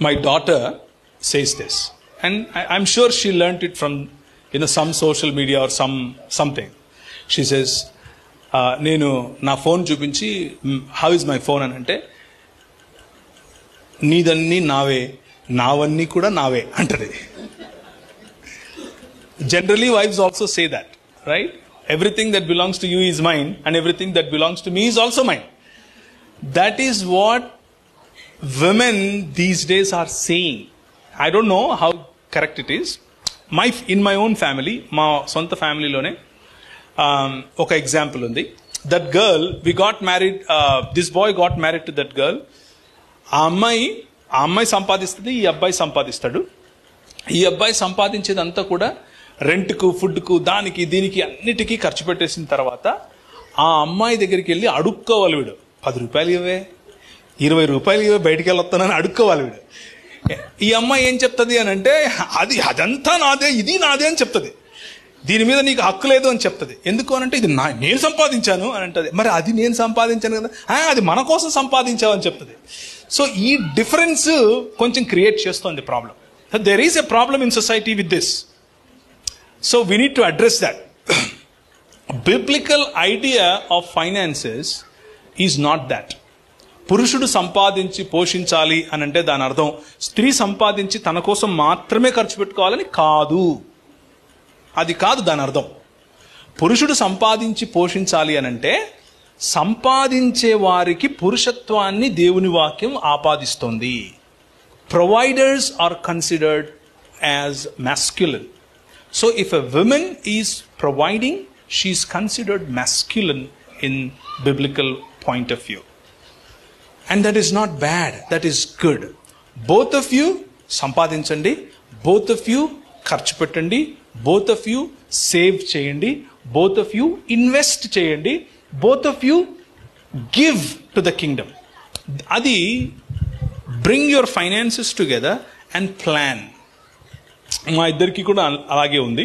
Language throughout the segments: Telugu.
my daughter says this, and I'm sure she learnt it from some social media or something. She says, నేను నా ఫోన్ చూపించి హౌ ఇస్ మై ఫోన్ అని అంటే, నీదన్నీ నావే, నావన్నీ కూడా నావే అంటది. Generally wives also say that, right? Everything that belongs to you is mine and everything that belongs to me is also mine. That is what women these days are saying. I don't know how correct it is. In my own family, మా సొంత ఫ్యామిలీలోనే ఒక ఎగ్జాంపుల్ ఉంది. That girl, we got married, this boy got married to that girl. ఆ అమ్మాయి సంపాదిస్తుంది, ఈ అబ్బాయి సంపాదిస్తాడు. ఈ అబ్బాయి సంపాదించేదంతా కూడా రెంట్కు, ఫుడ్కు, దానికి దీనికి అన్నిటికీ ఖర్చు పెట్టేసిన తర్వాత ఆ అమ్మాయి దగ్గరికి వెళ్ళి అడుక్కోవాలి వీడు. 10 రూపాయలు ఇవే, 20 రూపాయలు ఇవే, బయటికి వెళ్ళొస్తానని అడుక్కోవాలి వీడు. ఈ అమ్మాయి ఏం చెప్తుంది అని అంటే, అదంతా నాదే, ఇది నాదే అని చెప్తుంది. దీని మీద నీకు హక్కు లేదు అని చెప్తుంది. ఎందుకు అని అంటే, ఇది నేను సంపాదించాను అని అంటది. మరి అది నేను సంపాదించాను కదా, అది మన కోసం సంపాదించావు అని చెప్తుంది. సో ఈ డిఫరెన్స్ కొంచెం క్రియేట్ చేస్తుంది problem. There is a problem in society with this. So we need to address that. Biblical idea of finances is not that. పురుషుడు సంపాదించి పోషించాలి అని అంటే దాని అర్థం స్త్రీ సంపాదించి తన కోసం మాత్రమే ఖర్చు పెట్టుకోవాలని కాదు. అది కాదు దాని అర్థం. పురుషుడు సంపాదించి పోషించాలి అని అంటే సంపాదించే వారికి పురుషత్వాన్ని దేవుని వాక్యం ఆపాదిస్తోంది. Providers are considered as masculine. So if a women is providing, she is considered masculine in biblical point of view. And that is not bad, that is good. Both of you సంపాదించండి, both of you ఖర్చు పెట్టండి, both of you సేవ్ చేయండి, both of you ఇన్వెస్ట్ చేయండి, both of you give to the kingdom. అది bring your finances together and plan. మా ఇద్దరికి కూడా అలాగే ఉంది.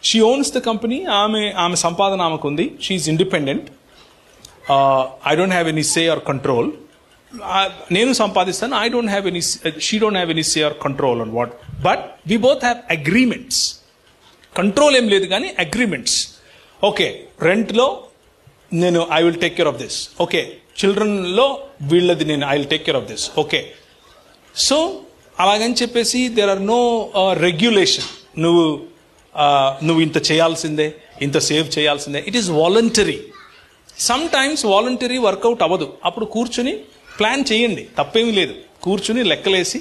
She owns the company. ఆమె సంపాదన ఆమెకు ఉంది. She is independent. I don't have any say or control. నేను సంపాదిస్తాను, she don't have any say or control on what, but we both have agreements. Control ఏం లేదు కానీ అగ్రీమెంట్స్. ఓకే, రెంట్లో నేను I will take care of this. Okay, చిల్డ్రన్లో వీళ్ళది నేను I will take care of this. Okay, so అలాగని చెప్పేసి దేర్ ఆర్ నో రెగ్యులేషన్. నువ్వు ఇంత చేయాల్సిందే, ఇంత సేవ్ చేయాల్సిందే. It is voluntary. Sometimes voluntary workout అవ్వదు. అప్పుడు కూర్చుని ప్లాన్ చేయండి, తప్పేమీ లేదు. కూర్చుని లెక్కలేసి